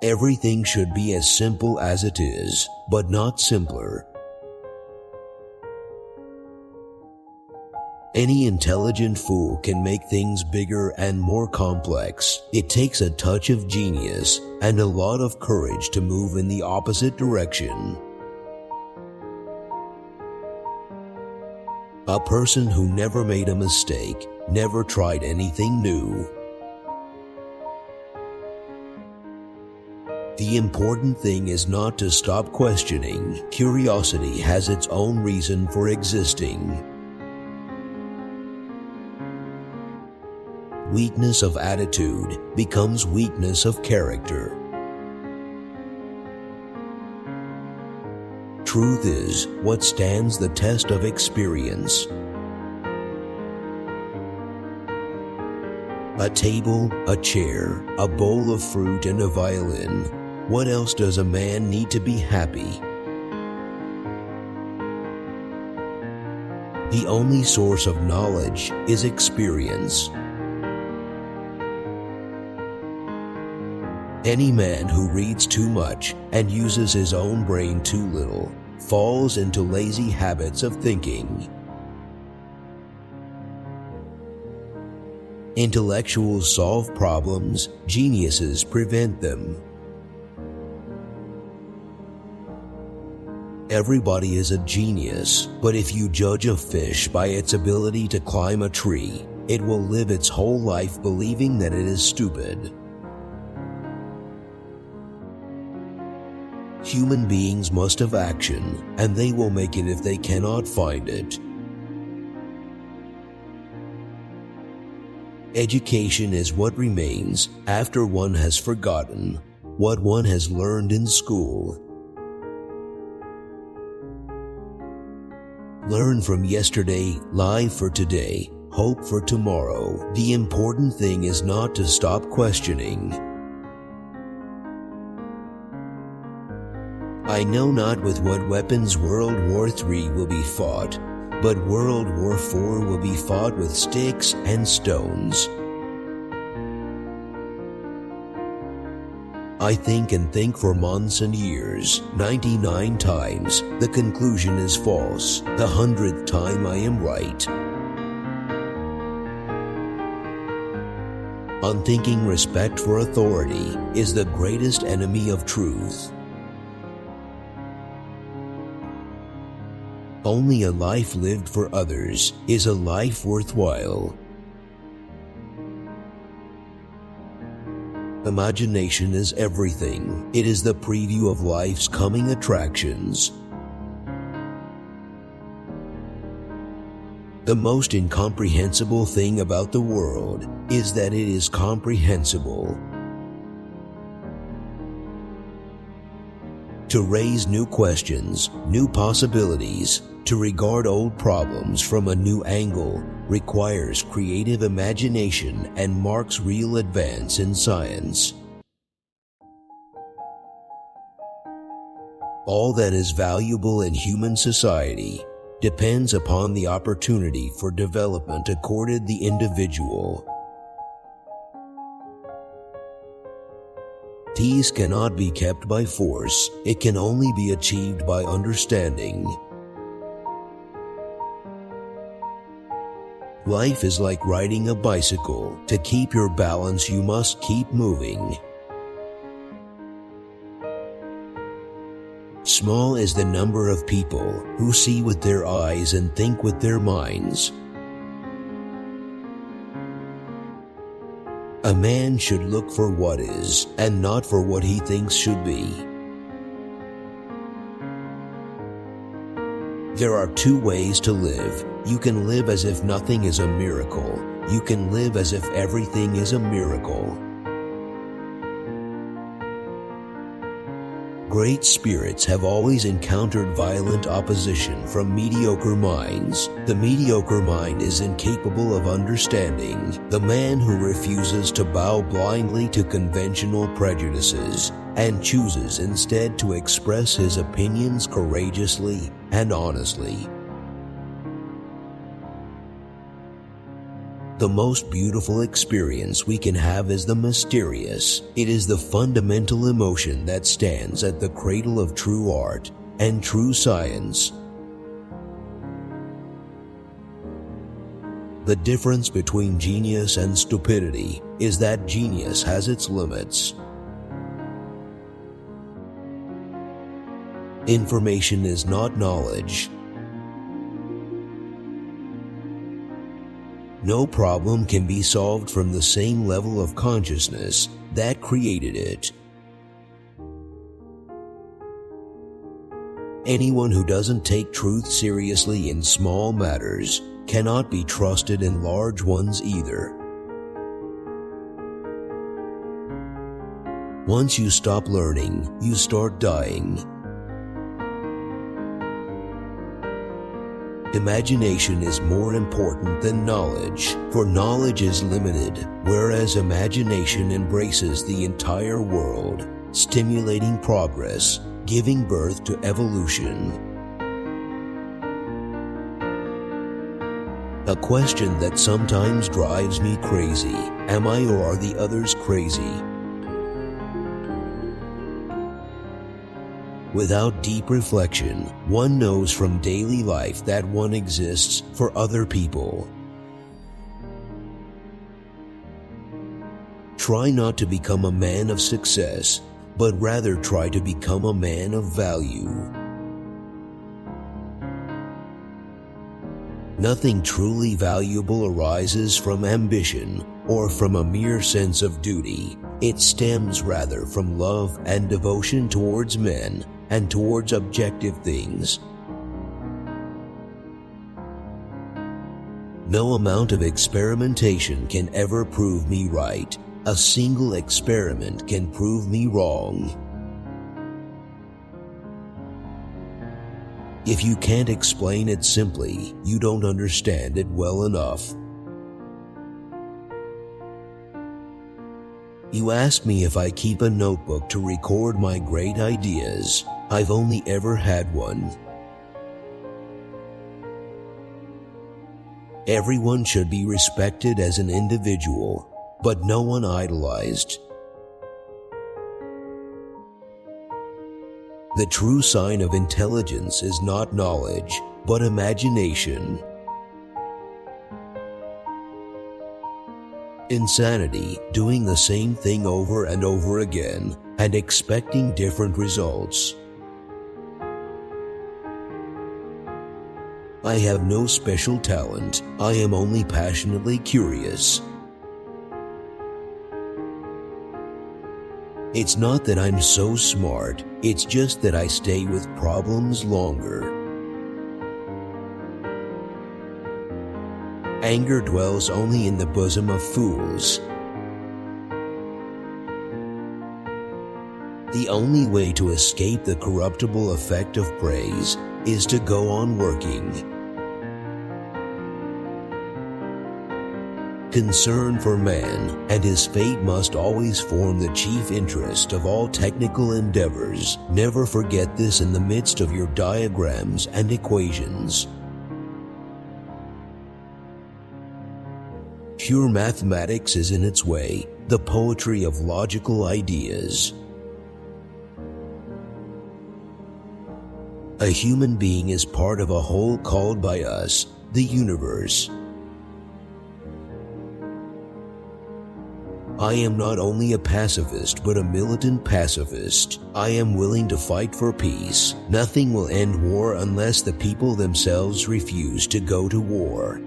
Everything should be as simple as it is, but not simpler. Any intelligent fool can make things bigger and more complex. It takes a touch of genius and a lot of courage to move in the opposite direction. A person who never made a mistake, never tried anything new. The important thing is not to stop questioning. Curiosity has its own reason for existing. Weakness of attitude becomes weakness of character. Truth is what stands the test of experience. A table, a chair, a bowl of fruit, and a violin. What else does a man need to be happy? The only source of knowledge is experience. Any man who reads too much and uses his own brain too little falls into lazy habits of thinking. Intellectuals solve problems, geniuses prevent them. Everybody is a genius, but if you judge a fish by its ability to climb a tree, it will live its whole life believing that it is stupid. Human beings must have action, and they will make it if they cannot find it. Education is what remains after one has forgotten what one has learned in school. Learn from yesterday, live for today, hope for tomorrow. The important thing is not to stop questioning. I know not with what weapons World War III will be fought, but World War IV will be fought with sticks and stones. I think and think for months and years. 99 times, the conclusion is false. The 100th time I am right. Unthinking respect for authority is the greatest enemy of truth. Only a life lived for others is a life worthwhile. Imagination is everything. It is the preview of life's coming attractions. The most incomprehensible thing about the world is that it is comprehensible. To raise new questions, new possibilities, to regard old problems from a new angle requires creative imagination and marks real advance in science. All that is valuable in human society depends upon the opportunity for development accorded the individual. Peace cannot be kept by force. It can only be achieved by understanding. Life is like riding a bicycle. To keep your balance, you must keep moving. Small is the number of people who see with their eyes and think with their minds. A man should look for what is, and not for what he thinks should be. There are two ways to live. You can live as if nothing is a miracle. You can live as if everything is a miracle. Great spirits have always encountered violent opposition from mediocre minds. The mediocre mind is incapable of understanding. The man who refuses to bow blindly to conventional prejudices and chooses instead to express his opinions courageously and honestly. The most beautiful experience we can have is the mysterious. It is the fundamental emotion that stands at the cradle of true art and true science. The difference between genius and stupidity is that genius has its limits. Information is not knowledge. No problem can be solved from the same level of consciousness that created it. Anyone who doesn't take truth seriously in small matters cannot be trusted in large ones either. Once you stop learning, you start dying. Imagination is more important than knowledge, for knowledge is limited, whereas imagination embraces the entire world, stimulating progress, giving birth to evolution. A question that sometimes drives me crazy: am I or are the others crazy? Without deep reflection, one knows from daily life that one exists for other people. Try not to become a man of success, but rather try to become a man of value. Nothing truly valuable arises from ambition or from a mere sense of duty. It stems rather from love and devotion towards men and towards objective things. No amount of experimentation can ever prove me right. A single experiment can prove me wrong. If you can't explain it simply, you don't understand it well enough. You ask me if I keep a notebook to record my great ideas. I've only ever had one. Everyone should be respected as an individual, but no one idolized. The true sign of intelligence is not knowledge, but imagination. Insanity, doing the same thing over and over again and expecting different results. I have no special talent. I am only passionately curious. It's not that I'm so smart, it's just that I stay with problems longer. Anger dwells only in the bosom of fools. The only way to escape the corruptible effect of praise is to go on working. Concern for man and his fate must always form the chief interest of all technical endeavors. Never forget this in the midst of your diagrams and equations. Pure mathematics is in its way the poetry of logical ideas. A human being is part of a whole called by us the universe. I am not only a pacifist but a militant pacifist. I am willing to fight for peace. Nothing will end war unless the people themselves refuse to go to war.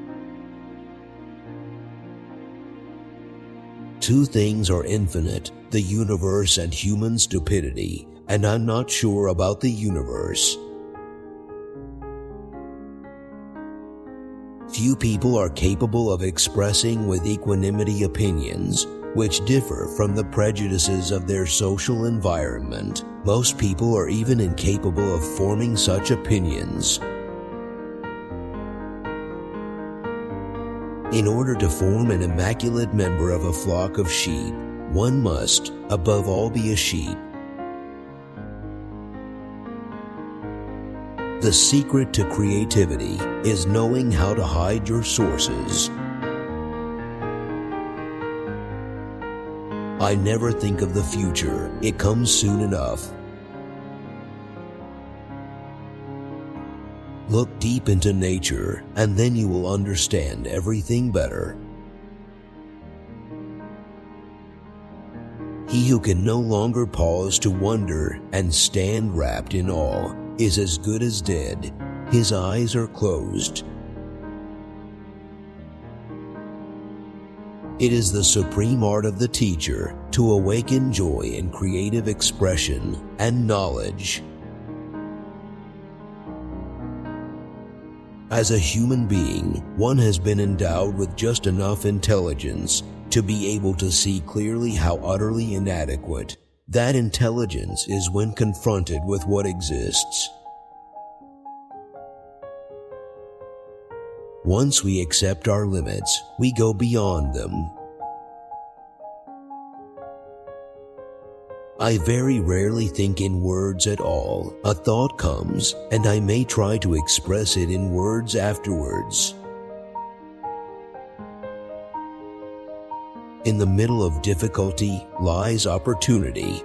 Two things are infinite, the universe and human stupidity, and I'm not sure about the universe. Few people are capable of expressing with equanimity opinions which differ from the prejudices of their social environment. Most people are even incapable of forming such opinions. In order to form an immaculate member of a flock of sheep, one must, above all, be a sheep. The secret to creativity is knowing how to hide your sources. I never think of the future. It comes soon enough. Look deep into nature, and then you will understand everything better. He who can no longer pause to wonder and stand wrapped in awe is as good as dead. His eyes are closed. It is the supreme art of the teacher to awaken joy in creative expression and knowledge. As a human being, one has been endowed with just enough intelligence to be able to see clearly how utterly inadequate that intelligence is when confronted with what exists. Once we accept our limits, we go beyond them. I very rarely think in words at all. A thought comes, and I may try to express it in words afterwards. In the middle of difficulty lies opportunity.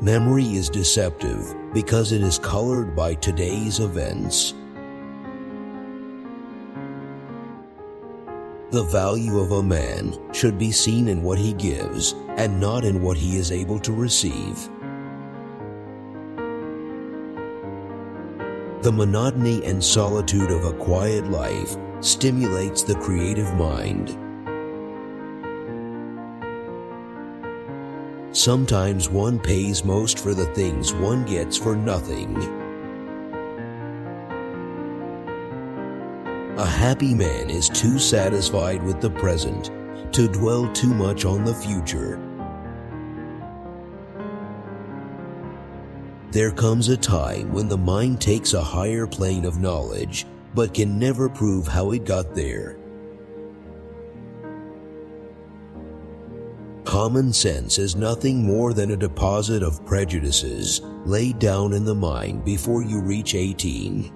Memory is deceptive because it is colored by today's events. The value of a man should be seen in what he gives and not in what he is able to receive. The monotony and solitude of a quiet life stimulates the creative mind. Sometimes one pays most for the things one gets for nothing. A happy man is too satisfied with the present to dwell too much on the future. There comes a time when the mind takes a higher plane of knowledge, but can never prove how it got there. Common sense is nothing more than a deposit of prejudices laid down in the mind before you reach 18.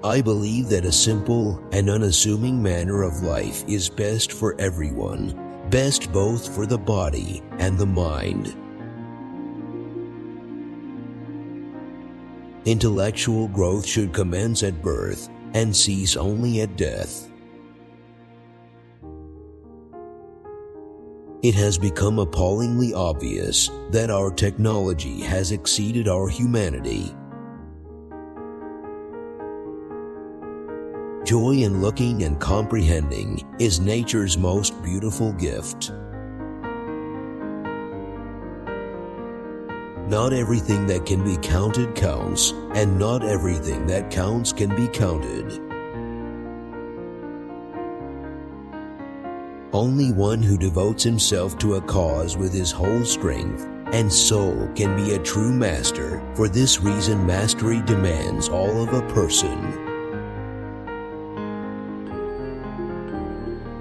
I believe that a simple and unassuming manner of life is best for everyone, best both for the body and the mind. Intellectual growth should commence at birth and cease only at death. It has become appallingly obvious that our technology has exceeded our humanity. Joy in looking and comprehending is nature's most beautiful gift. Not everything that can be counted counts, and not everything that counts can be counted. Only one who devotes himself to a cause with his whole strength and soul can be a true master. For this reason, mastery demands all of a person.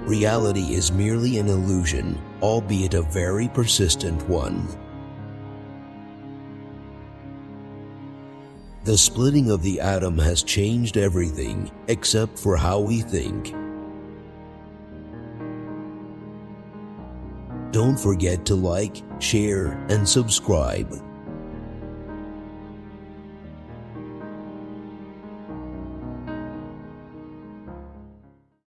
Reality is merely an illusion, albeit a very persistent one. The splitting of the atom has changed everything except for how we think. Don't forget to like, share, and subscribe.